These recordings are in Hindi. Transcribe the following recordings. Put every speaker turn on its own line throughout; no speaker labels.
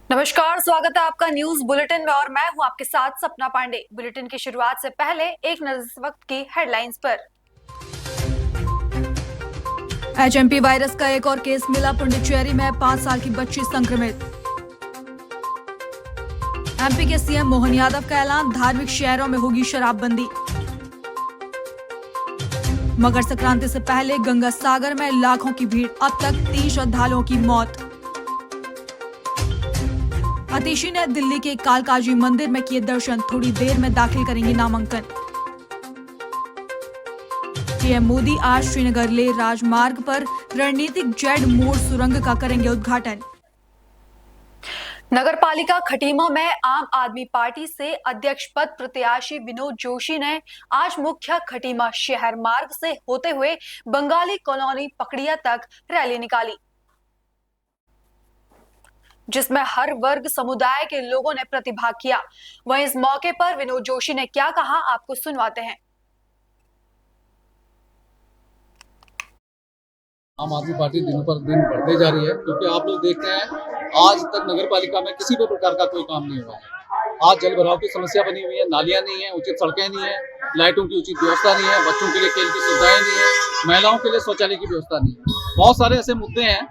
नमस्कार, स्वागत है आपका न्यूज बुलेटिन में और मैं हूं आपके साथ सपना पांडे। बुलेटिन की शुरुआत से पहले एक नजर इस वक्त की हेडलाइंस पर। एचएमपी वायरस का एक और केस मिला, पुडुचेरी में 5 साल की बच्ची संक्रमित। एमपी के सीएम मोहन यादव का ऐलान, धार्मिक शहरों में होगी शराबबंदी। मकर संक्रांति से पहले गंगा सागर में लाखों की भीड़, अब तक 3 श्रद्धालुओं की मौत। अतिशी ने दिल्ली के कालकाजी मंदिर में किए दर्शन, थोड़ी देर में दाखिल करेंगे नामांकन। पीएम मोदी आज श्रीनगर लेह राजमार्ग पर रणनीतिक जेड मोड़ सुरंग का करेंगे उद्घाटन। नगर पालिका खटीमा में आम आदमी पार्टी से अध्यक्ष पद प्रत्याशी विनोद जोशी ने आज मुख्य खटीमा शहर मार्ग से होते हुए बंगाली कॉलोनी पकड़िया तक रैली निकाली, जिसमें हर वर्ग समुदाय के लोगों ने प्रतिभाग किया। वहीं इस मौके पर विनोद जोशी ने क्या कहा, आपको सुनवाते हैं।
आम आदमी पार्टी दिनों पर दिन बढ़ते जा रही है, क्योंकि आप लोग देखते हैं आज तक नगर पालिका में किसी भी प्रकार का कोई काम नहीं हुआ है। आज जल भराव की समस्या बनी हुई है, नालियां नहीं है, उचित सड़कें नहीं है, लाइटों की उचित व्यवस्था नहीं है, बच्चों के लिए खेल की सुविधाएं नहीं है, महिलाओं के लिए शौचालय की व्यवस्था नहीं है। बहुत सारे ऐसे मुद्दे हैं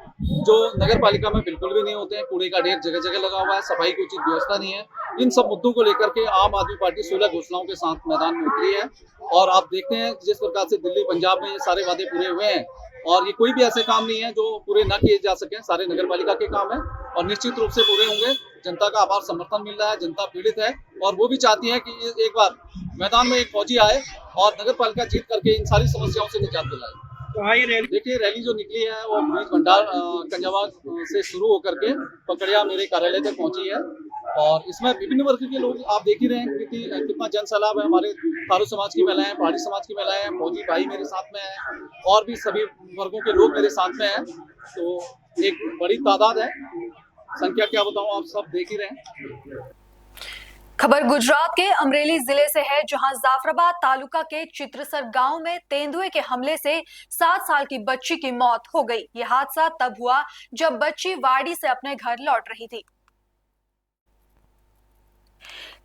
जो नगर पालिका में बिल्कुल भी नहीं होते हैं। कूड़े का ढेर जगह जगह लगा हुआ है, सफाई की उचित व्यवस्था नहीं है। इन सब मुद्दों को लेकर के आम आदमी पार्टी 16 घोषणाओं के साथ मैदान में उतरी है और आप देखते हैं जिस प्रकार से दिल्ली पंजाब में ये सारे वादे पूरे हुए हैं और ये कोई भी ऐसे काम नहीं है जो पूरे ना किए जा सके। सारे नगर पालिका के काम है और निश्चित रूप से पूरे होंगे। जनता का आभार समर्थन मिल रहा है, जनता पीड़ित है और वो भी चाहती है कि एक बार मैदान में एक फौजी आए और नगर पालिका जीत करके इन सारी समस्याओं से निजात दिलाए। देखिए, रैली जो निकली है वो बीच भंडार कंजावा से शुरू होकर के पकड़िया मेरे कार्यालय तक पहुंची है और इसमें विभिन्न वर्ग के लोग आप देख ही रहे हैं कि कितना जन सैलाब है। हमारे थारू समाज की महिलाएं, पहाड़ी समाज की महिलाएं, फौजी भाई मेरे साथ में है और भी सभी वर्गों के लोग मेरे साथ में हैं। तो एक बड़ी तादाद है, संख्या क्या बताऊं, आप सब देख ही रहे हैं।
खबर गुजरात के अमरेली जिले से है, जहां जाफराबाद तालुका के चित्रसर गांव में तेंदुए के हमले से 7 साल की बच्ची की मौत हो गई। यह हादसा तब हुआ जब बच्ची वाड़ी से अपने घर लौट रही थी।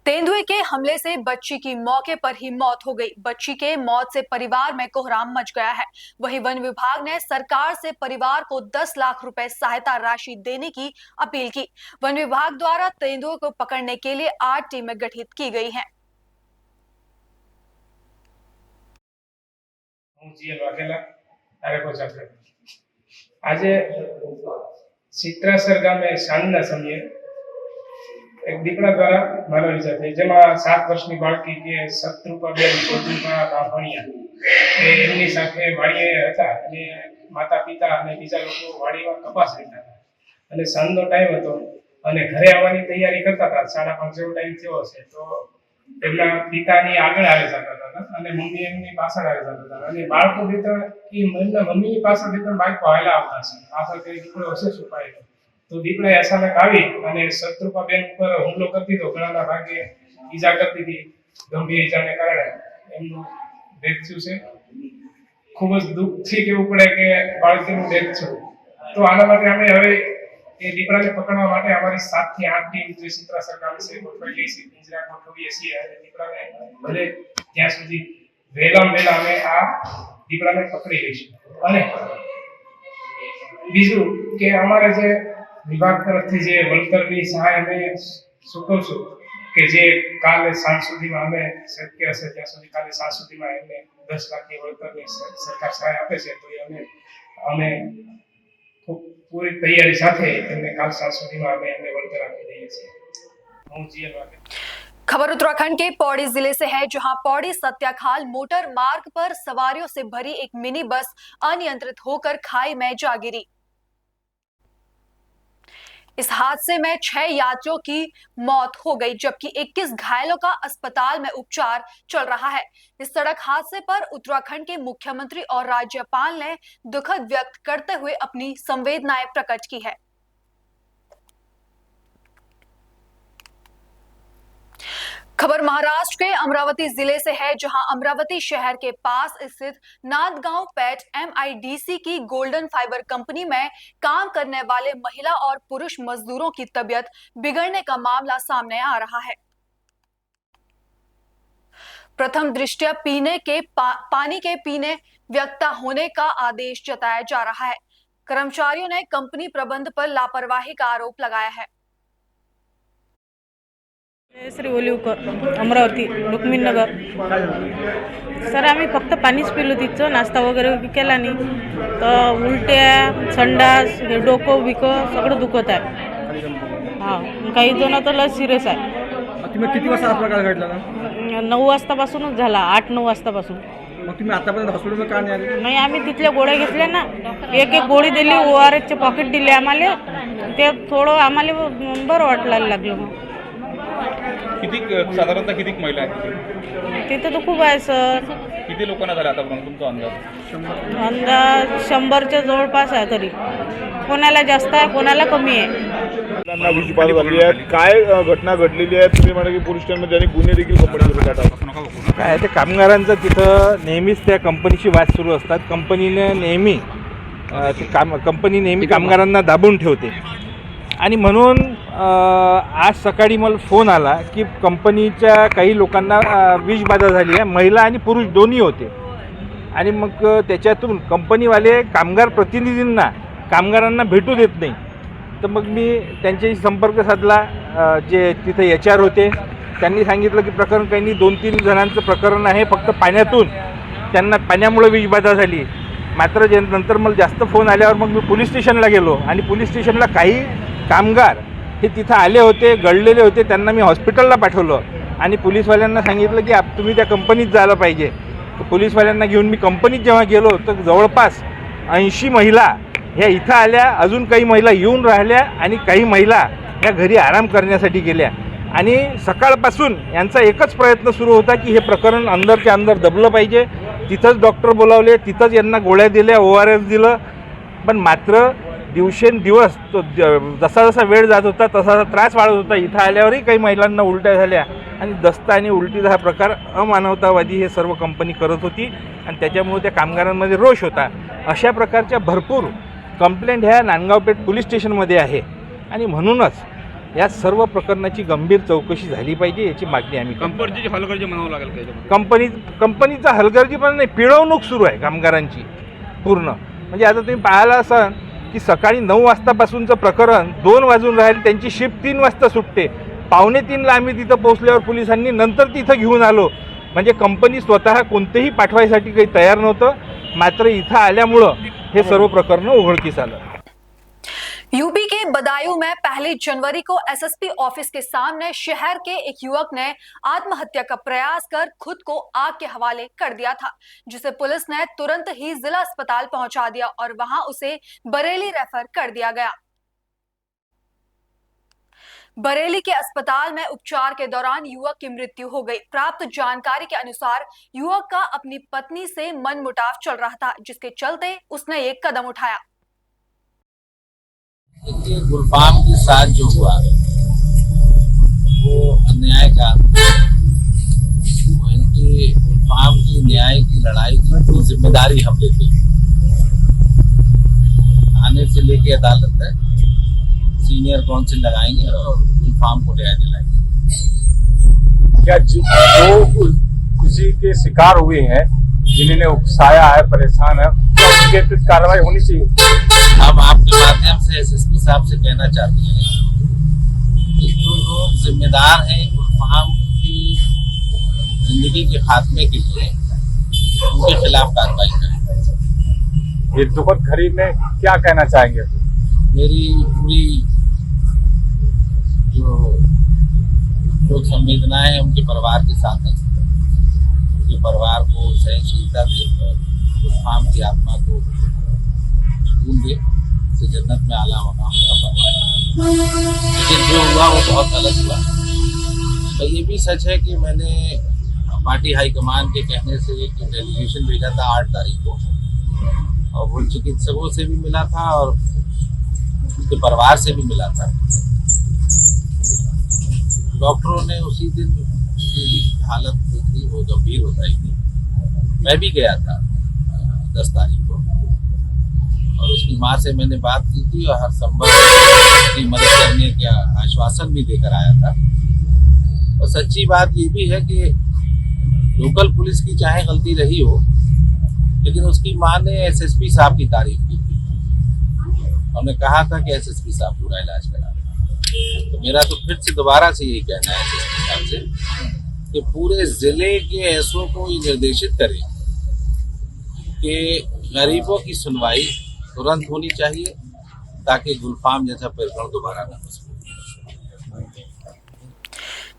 तेंदुए के हमले से बच्ची की मौके पर ही मौत हो गई। बच्ची के मौत से परिवार में कोहराम मच गया है। वहीं वन विभाग ने सरकार से परिवार को 10 लाख रुपए सहायता राशि देने की अपील की। वन विभाग द्वारा तेंदुए को पकड़ने के लिए 8 टीमें गठित की गई हैं।
આજે ચિત્રાસર ગામે સાંજના સમયે એક દીપડા દ્વારા માનવ ઈજા થઈ, જેમાં 7 વર્ષની બાળકી કે શત્રુપાબેન બાભણિયા એમની સાથે વાડીએ હતા અને માતા પિતા અને બીજા લોકો વાડીમાં કપાસ લેતા હતા અને સાંજનો ટાઈમ હતો અને ઘરે આવવાની તૈયારી કરતા હતા। 5:30 જેવો ટાઈમ થયો હશે તો એમના પિતાની આગળ આવી જતા હતા અને મમ્મી એમની પાછળ આવી જતા હતા અને બાળકો બે ત્રણ એમના મમ્મીની પાછળ બે ત્રણ બાળકો હાલ્યા આવતા હશે। પાછળ કઈ દીકરો હશે છુપાયેલો, તો દીપડાએ અચાનક આવી અને શત્રુપાબેન ઉપર હુમલો કરી દીધો। ગળાના ભાગે ઈજા કરી દીધી, ગંભીર ઈજાને કારણે એમનું ડેથ થયું છે। ખૂબ જ દુઃખથી કહેવું પડે કે બાળકીનું ડેથ થયું। તો આના માટે અમે હવે એ દીપડાને પકડવા માટે અમારી 7 થી 8 ટીમ જે ચિત્રાસર ગામ છે ગોઠવેલી છે, પિંજરા ગોઠવીએ છીએ અને દીપડાને ભલે ત્યાં સુધી વહેલામાં વહેલા અમે આ દીપડાને પકડી લઈશું। અને બીજું કે અમારે જે વિભાગ તરફથી જે વળતરની સહાય અમે ચૂકવશું કે જે કાલે સાંજ સુધીમાં અમે શક્ય હશે ત્યાં સુધી કાલે સાંજ સુધીમાં એમને 10 લાખની વળતરની સરકાર સહાય આપે છે, તો એ અમે पूरी तैयारी साथे एमने काल साल सुधीमां अमे एमने वळतर आपी दઈએ છીએ। હું જીએલ વાઘેલા।
खबर उत्तराखंड के पौड़ी जिले से है, जहां पौड़ी सत्याखाल मोटर मार्ग पर सवारियों से भरी एक मिनी बस अनियंत्रित होकर खाई में जा गिरी। इस हादसे में 6 यात्रियों की मौत हो गई, जबकि 21 घायलों का अस्पताल में उपचार चल रहा है। इस सड़क हादसे पर उत्तराखंड के मुख्यमंत्री और राज्यपाल ने दुखद व्यक्त करते हुए अपनी संवेदनाएं प्रकट की है। खबर महाराष्ट्र के अमरावती जिले से है, जहां अमरावती शहर के पास स्थित नांदगांव पेट MIDC की गोल्डन फाइबर कंपनी में काम करने वाले महिला और पुरुष मजदूरों की तबीयत बिगड़ने का मामला सामने आ रहा है। प्रथम दृष्टया पीने के पानी के पीने व्यक्ता होने का आदेश जताया जा रहा है। कर्मचारियों ने कंपनी प्रबंध पर लापरवाही का आरोप लगाया है।
श्री ओलिवकर, अमरावती, रुक्मिणीनगर। सर आम्ही फक्त पाणीच पिलो, तिचं नाश्ता वगैरे केला नाही तर उलट्या, संडास, हे डोकं बिकं सगळं दुखत आहे। हां, काही जण तर लस सिरियस आहे।
तुम्ही किती वाजता हा प्रकार घडला ना?
9 वाजतापासूनच झाला, 8-9 वाजतापासून।
मग तुम्ही आतापर्यंत हॉस्पिटलमध्ये का नाही आले?
नाही, आम्ही तिथल्या गोळ्या घेतल्या ना, एक गोळी दिली, ORSचे पॉकेट दिले आम्हाला, ते थोडं आम्हाला बरं वाटायला लागलं। मग
किती साधारणतः किती महिला आहेत
तिथं तर खूप आहे सर।
किती लोकांना झालं आतापर्यंत तुमचा
अंदाज 100च्या जवळपास आहे, तरी कोणाला जास्त आहे कोणाला कमी आहे।
काय घटना घडलेली आहे? तुम्ही म्हणा की पोलीस स्टेशनमध्ये आणि गुन्हे देखील कंपनीमध्ये
काय ते कामगारांचं तिथं नेहमीच त्या कंपनीची वाद सुरू असतात। कंपनीने नेहमी कंपनी नेहमी कामगारांना दाबून ठेवते आणि म्हणून आज सकाळी मला फोन आला की कंपनीच्या काही लोकांना विषबाधा झाली आहे, महिला आणि पुरुष दोन्ही होते। आणि मग त्याच्यातून कंपनीवाले कामगार प्रतिनिधींना कामगारांना भेटू देत नाही। तर मग मी त्यांच्याशी संपर्क साधला, जे तिथे HR होते, त्यांनी सांगितलं की प्रकरण काही नाही, 2-3 जणांचं प्रकरण आहे, फक्त पाण्यातून त्यांना पाण्यामुळे विषबाधा झाली। मात्र नंतर मला जास्त फोन आल्यावर मग मी पोलीस स्टेशनला गेलो आणि पोलीस स्टेशनला काही कामगार हे तिथं आले होते, गळलेले होते, त्यांना मी हॉस्पिटलला पाठवलं आणि पोलीसवाल्यांना सांगितलं की तुम्ही त्या कंपनीत जायला पाहिजे। तर पोलीसवाल्यांना घेऊन मी कंपनीत जेव्हा गेलो तर जवळपास 80 महिला ह्या इथं आल्या, अजून काही महिला येऊन राहिल्या आणि काही महिला या घरी आराम करण्यासाठी गेल्या। आणि सकाळपासून यांचा एकच प्रयत्न सुरू होता की हे प्रकरण अंदरच्या अंदर दबलं पाहिजे। तिथंच डॉक्टर बोलावले, तिथंच यांना गोळ्या दिल्या, ORS दिलं, पण मात्र दिवसेंदिवस जसा जसा वेळ जात होता तसा त्रास वाढत होता। इथं आल्यावरही काही महिलांना उलट्या झाल्या आणि दस्त आणि उलटीचा हा प्रकार अमानवतावादी हे सर्व कंपनी करत होती आणि त्याच्यामुळे त्या कामगारांमध्ये रोष होता। अशा प्रकारच्या भरपूर कंप्लेंट ह्या नांदगाव पेठ पोलीस स्टेशनमध्ये आहे आणि म्हणूनच या सर्व प्रकरणाची गंभीर चौकशी झाली पाहिजे, याची मागणी आम्ही
कंपनीची हलगर्जी म्हणावं लागेल।
कंपनीचा हलगर्जीपणा नाही, पिळवणूक सुरू आहे कामगारांची पूर्ण। म्हणजे आता तुम्ही पाहायला असाल की सकाळी 9 वाजतापासूनचं प्रकरण 2 वाजून राहील, त्यांची शिफ्ट 3 वाजता सुटते। 2:45ला आम्ही तिथं पोहोचल्यावर पोलिसांनी नंतर तिथं घेऊन आलो। म्हणजे कंपनी स्वतः कोणतेही पाठवायसाठी काही तयार नव्हतं, मात्र इथं आल्यामुळं हे सर्व प्रकरण उघडकीस आलं।
यूपी के बदायूं में 1 जनवरी को SSP ऑफिस के सामने शहर के एक युवक ने आत्महत्या का प्रयास कर खुद को आग के हवाले कर दिया था, जिसे पुलिस ने तुरंत ही जिला अस्पताल पहुंचा दिया और वहां उसे बरेली रेफर कर दिया गया। बरेली के अस्पताल में उपचार के दौरान युवक की मृत्यु हो गई। प्राप्त जानकारी के अनुसार युवक का अपनी पत्नी से मनमुटाव चल रहा था, जिसके चलते उसने एक कदम उठाया।
देखिए, गुलफाम के साथ जो हुआ वो अन्याय का, इनकी गुलफाम की न्याय की लड़ाई की जिम्मेदारी हम लेते हैं। थाने से लेके अदालत तक सीनियर काउंसिल लगाएंगे और गुलफाम को न्याय दिलाएंगे।
क्या जो किसी के शिकार हुए हैं, जिन्होंने उकसाया है, परेशान है, तो उनके विरुद्ध कार्रवाई होनी चाहिए।
हम आपके माध्यम से SSP साहब से कहना चाहते हैं कि जो लोग जिम्मेदार हैं गुलफाम की जिंदगी के खात्मे के लिए, उनके खिलाफ कार्रवाई करें।
ये दुखद घड़ी में क्या कहना चाहेंगे?
मेरी पूरी जो संवेदनाएं हैं उनके परिवार के साथ हैं। उनके परिवार को सहनशीलता दे और गुलफाम की आत्मा को सुकून दे, से जन्नत में आला मकाम का परवान। लेकिन जो हुआ वो बहुत गलत हुआ। तो ये भी सच है कि मैंने पार्टी हाईकमान के कहने से एक डेलीगेशन भेजा था 8 तारीख को, और वो चिकित्सकों से भी मिला था और उनके परिवार से भी मिला था। डॉक्टरों ने उसी दिन उसकी हालत जो थी वो गंभीर हो रही थी। मैं भी गया था 10 तारीख को, और उसकी माँ से मैंने बात की थी और हर संभव की मदद करने का आश्वासन भी देकर आया था। और सच्ची बात ये भी है कि लोकल पुलिस की चाहे गलती रही हो, लेकिन उसकी माँ ने एसएसपी साहब की तारीफ की थी। हमने कहा था कि एसएसपी साहब पूरा इलाज करा। तो मेरा तो फिर से दोबारा से यही कहना है एसएसपी साहब से कि पूरे जिले के एसओ को ये निर्देशित करें कि गरीबों की सुनवाई तुरंत होनी चाहिए, ताकि गुलफाम जैसा प्रकरण दोबारा न हो सके।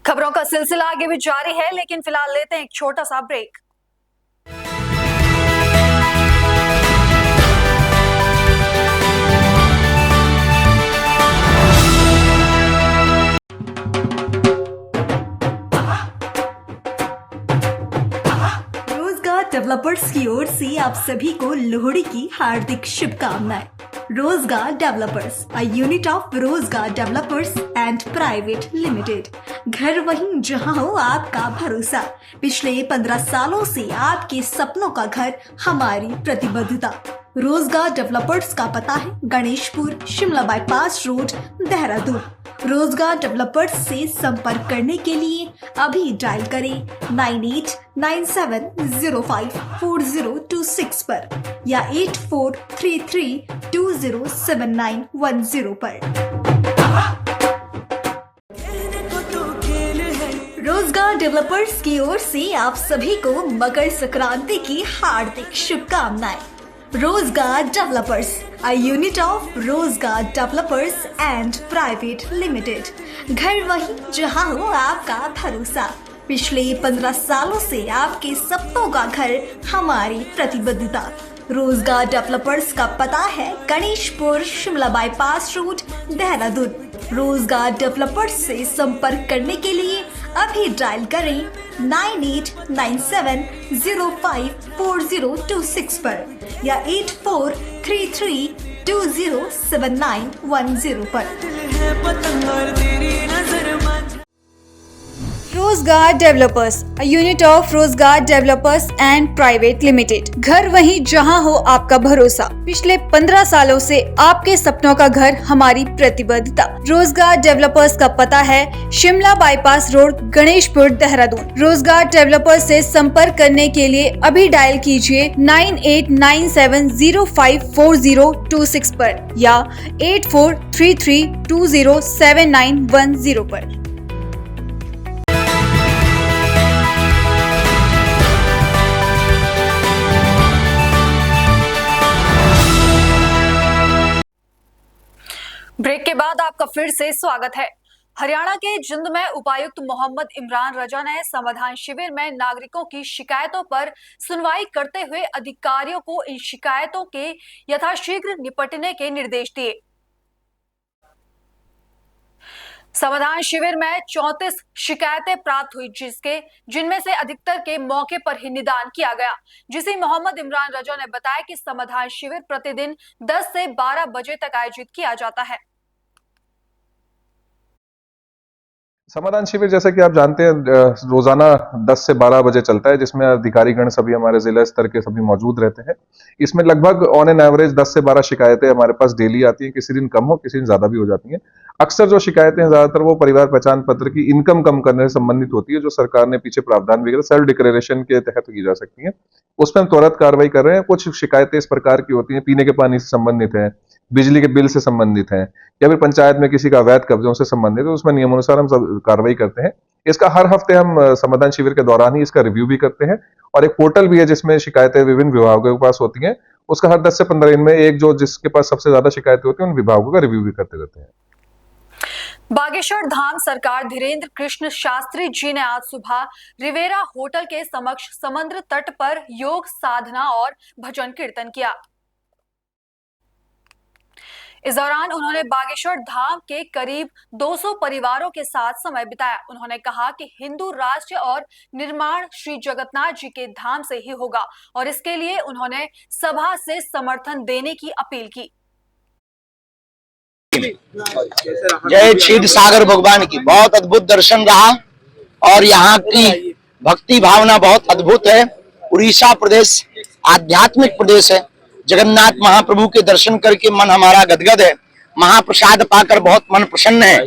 खबरों का सिलसिला आगे भी जारी है, लेकिन फिलहाल लेते हैं एक छोटा सा ब्रेक।
रोजगार डेवलपर्स की ओर से आप सभी को लोहड़ी की हार्दिक शुभकामनाएं। रोजगार डेवलपर्स, अ यूनिट ऑफ रोजगार डेवलपर्स एंड प्राइवेट लिमिटेड। घर वहीं जहां हो आपका भरोसा। पिछले 15 सालों से आपके सपनों का घर हमारी प्रतिबद्धता। रोजगार डेवलपर्स का पता है गणेशपुर, शिमला बाईपास रोड, देहरादून। रोजगार डेवलपर्स से संपर्क करने के लिए अभी डायल करें 9897054026 पर या 8433207910 पर। रोजगार डेवलपर्स की ओर से आप सभी को मकर संक्रांति की हार्दिक शुभकामनाएं। रोजगार डेवलपर्स, अ यूनिट ऑफ रोजगार डेवलपर्स एंड प्राइवेट लिमिटेड। घर वहीं जहां हो आपका भरोसा। पिछले 15 सालों से आपके सपनों का घर हमारी प्रतिबद्धता। रोजगार डेवलपर्स का पता है गणेशपुर, शिमला बाईपास रोड, देहरादून। रोजगार डेवलपर्स से संपर्क करने के लिए अभी डायल करें 9897054026 पर या 8433207910 पर।
रोजगार डेवलपर्स, अ यूनिट ऑफ रोजगार डेवलपर्स एंड प्राइवेट लिमिटेड। घर वहीं जहां हो आपका भरोसा। पिछले 15 सालों से आपके सपनों का घर हमारी प्रतिबद्धता। रोजगार डेवलपर्स का पता है शिमला बाईपास रोड, गणेशपुर, देहरादून। रोजगार डेवलपर्स से संपर्क करने के लिए अभी डायल कीजिए 9897054026 पर या 8433207910 पर। ब्रेक के बाद आपका फिर से स्वागत है। हरियाणा के जिंद में उपायुक्त मोहम्मद इमरान रजा ने समाधान शिविर में नागरिकों की शिकायतों पर सुनवाई करते हुए अधिकारियों को इन शिकायतों के यथाशीघ्र निपटने के निर्देश दिए। समाधान शिविर में 34 शिकायतें प्राप्त हुई, जिनमें से अधिकतर के मौके पर ही निदान किया गया। जिसे मोहम्मद इमरान रजा ने बताया कि समाधान शिविर प्रतिदिन 10 से 12 बजे तक आयोजित किया जाता है।
समाधान शिविर जैसा कि आप जानते हैं रोजाना 10 से 12 बजे चलता है, जिसमें अधिकारीगण सभी हमारे जिला स्तर के सभी मौजूद रहते हैं। इसमें लगभग ऑन एन एवरेज 10 से 12 शिकायतें हमारे पास डेली आती हैं। किसी दिन कम हो, किसी दिन ज्यादा भी हो जाती हैं। अक्सर जो शिकायतें हैं ज्यादातर वो परिवार पहचान पत्र की इनकम कम करने से संबंधित होती है, जो सरकार ने पीछे प्रावधान वगैरह सेल्फ डिक्लेरेशन के तहत की जा सकती है। उसमें हम त्वरित कार्रवाई कर रहे हैं। कुछ शिकायतें इस प्रकार की होती हैं, पीने के पानी से संबंधित है, बिजली के बिल से संबंधित है, या फिर पंचायत में किसी का अवैध कब्जों से संबंधित है। उसमें नियमानुसार हम सब कार्रवाई करते हैं। इसका हर हफ्ते हम समाधान शिविर के दौरान ही इसका रिव्यू भी करते हैं, और एक पोर्टल भी है जिसमें शिकायतें विभिन्न विभागों के पास होती हैं। उसका हर 10 से 15 दिन में एक जो जिसके पास सबसे ज्यादा शिकायतें होती हैं उन विभागों का रिव्यू भी करते रहते हैं।
बागेश्वर धाम सरकार धीरेन्द्र कृष्ण शास्त्री जी ने आज सुबह रिवेरा होटल के समक्ष समुद्र तट पर योग साधना और भजन कीर्तन किया। इस दौरान उन्होंने बागेश्वर धाम के करीब 200 परिवारों के साथ समय बिताया। उन्होंने कहा कि हिंदू राष्ट्र और निर्माण श्री जगन्नाथ जी के धाम से ही होगा, और इसके लिए उन्होंने सभा से समर्थन देने की अपील की।
जय क्षीर सागर भगवान की बहुत अद्भुत दर्शन रहा, और यहाँ की भक्ति भावना बहुत अद्भुत है। उड़ीसा प्रदेश आध्यात्मिक प्रदेश है। जगन्नाथ महाप्रभु के दर्शन करके मन हमारा गदगद है। महाप्रसाद पाकर बहुत मन प्रसन्न है।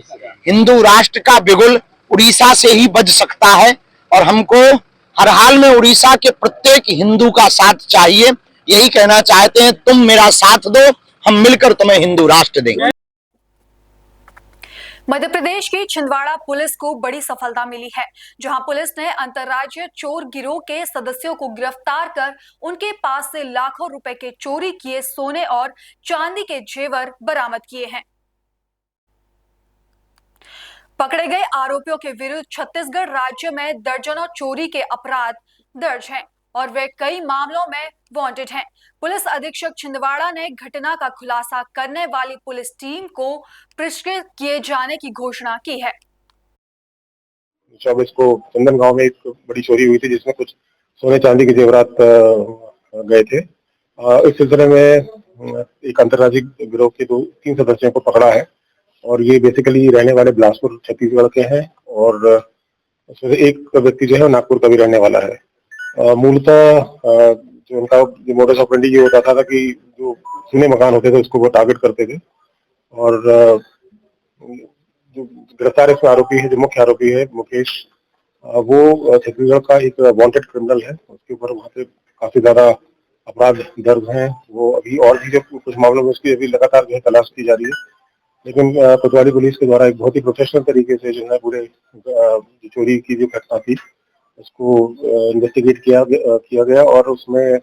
हिंदू राष्ट्र का बिगुल उड़ीसा से ही बज सकता है और हमको हर हाल में उड़ीसा के प्रत्येक हिंदू का साथ चाहिए। यही कहना चाहते हैं, तुम मेरा साथ दो, हम मिलकर तुम्हें हिंदू राष्ट्र देंगे।
मध्य प्रदेश की छिंदवाड़ा पुलिस को बड़ी सफलता मिली है, जहां पुलिस ने अंतर्राज्यीय चोर गिरोह के सदस्यों को गिरफ्तार कर उनके पास से लाखों रुपए के चोरी किए सोने और चांदी के जेवर बरामद किए हैं। पकड़े गए आरोपियों के विरुद्ध छत्तीसगढ़ राज्य में दर्जनों चोरी के अपराध दर्ज हैं और वे कई मामलों में वांटेड हैं। पुलिस अधीक्षक छिंदवाड़ा ने घटना का खुलासा करने वाली पुलिस टीम को पुरस्कृत किए जाने की घोषणा की है।
24 को चंदन गांव में एक बड़ी चोरी हुई थी, जिसमें कुछ सोने चांदी के जेवरात गए थे। इस सिलसिले में एक अंतर्राज्यीय गिरोह के 2-3 सदस्यों को पकड़ा है और ये बेसिकली रहने वाले बिलासपुर छत्तीसगढ़ के हैं और उसमें से एक व्यक्ति जो है नागपुर का भी रहने वाला है। मूलतः जो उनका मोडस ऑपरेंडी ये होता था कि जो सुने मकान होते थे उसको वो टारगेट करते थे और जो गिरफ्तार इसमें आरोपी है, जो मुख्य आरोपी है मुकेश, वो छत्तीसगढ़ का एक वांटेड क्रिमिनल है। उसके ऊपर वहाँ पे काफी ज्यादा अपराध दर्ज हैं। वो अभी और भी जो कुछ मामलों में उसकी अभी लगातार जो है तलाश की जा रही है, लेकिन कोतवाली पुलिस के द्वारा एक बहुत ही प्रोफेशनल तरीके से जो है पूरे जो चोरी की जो घटना थी उसको इन्वेस्टिगेट किया गया और उसमें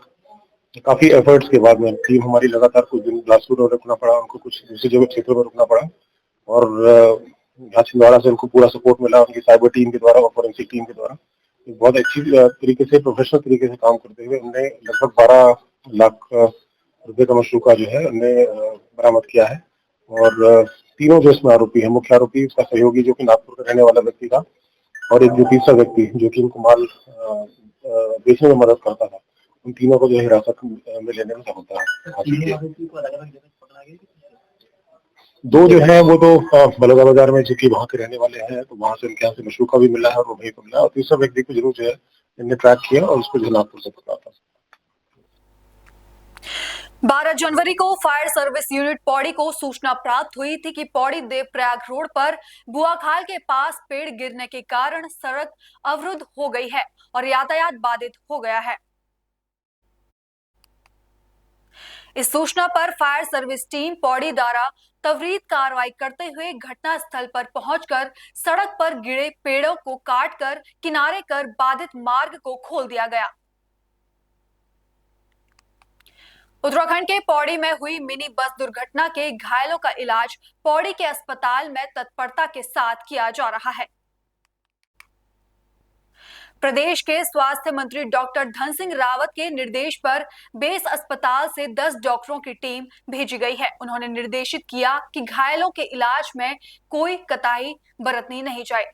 काफी एफर्ट्स के बाद में टीम हमारी लगातार कुछ दिन बिलासपुर में रुकना पड़ा, उनको कुछ दूसरी जगह क्षेत्रों में रुकना पड़ा और यहाँ छिंदवाड़ा से उनको पूरा सपोर्ट मिला उनकी साइबर टीम के द्वारा और फोरेंसिक टीम के द्वारा। बहुत अच्छी तरीके से प्रोफेशनल तरीके से काम करते हुए हमने लगभग 12 लाख रुपए का मशरूका जो है हमने बरामद किया है और तीनों जो इसमें आरोपी है, मुख्य आरोपी, उसका सहयोगी जो कि नागपुर का रहने वाला व्यक्ति था और एक जो तीसरा व्यक्ति जो कि उनको माल बेचने में मदद करता था, उन तीनों को जो है हिरासत में लेने में सफलता हासिल की। 2 जो है वो तो बलौदा बाजार में चूंकि वहाँ के रहने वाले हैं तो वहाँ से उनके यहाँ से मशरूका भी मिला है और वो वहीं पर मिला और तीसरा व्यक्ति को जरूर जो है इन्हें ट्रैक किया और उसको जो नागपुर से पकड़ा था।
12 जनवरी को फायर सर्विस यूनिट पौड़ी को सूचना प्राप्त हुई थी कि पौड़ी देवप्रयाग रोड पर बुआखाल के पास पेड़ गिरने के कारण सड़क अवरुद्ध हो गई है और यातायात बाधित हो गया है। इस सूचना पर फायर सर्विस टीम पौड़ी द्वारा त्वरित कार्रवाई करते हुए घटना स्थल पर पहुंचकर सड़क पर गिरे पेड़ों को काटकर किनारे कर बाधित मार्ग को खोल दिया गया। उत्तराखंड के पौड़ी में हुई मिनी बस दुर्घटना के घायलों का इलाज पौड़ी के अस्पताल में तत्परता के साथ किया जा रहा है। प्रदेश के स्वास्थ्य मंत्री डॉक्टर धन सिंह रावत के निर्देश पर बेस अस्पताल से 10 डॉक्टरों की टीम भेजी गई है। उन्होंने निर्देशित किया कि घायलों के इलाज में कोई कोताही बरतनी नहीं जाए।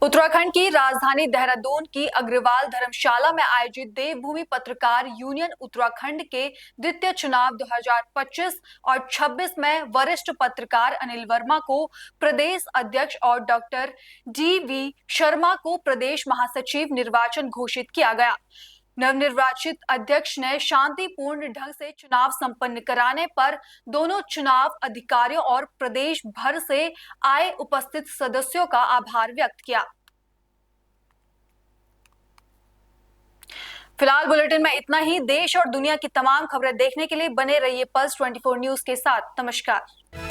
उत्तराखंड की राजधानी देहरादून की अग्रवाल धर्मशाला में आयोजित देवभूमि पत्रकार यूनियन उत्तराखंड के द्वितीय चुनाव 2025 और 26 में वरिष्ठ पत्रकार अनिल वर्मा को प्रदेश अध्यक्ष और डॉक्टर DV शर्मा को प्रदेश महासचिव निर्वाचन घोषित किया गया। नवनिर्वाचित अध्यक्ष ने शांतिपूर्ण ढंग से चुनाव संपन्न कराने पर दोनों चुनाव अधिकारियों और प्रदेश भर से आए उपस्थित सदस्यों का आभार व्यक्त किया। फिलहाल बुलेटिन में इतना ही। देश और दुनिया की तमाम खबरें देखने के लिए बने रहिए पल्स 24 न्यूज के साथ। नमस्कार।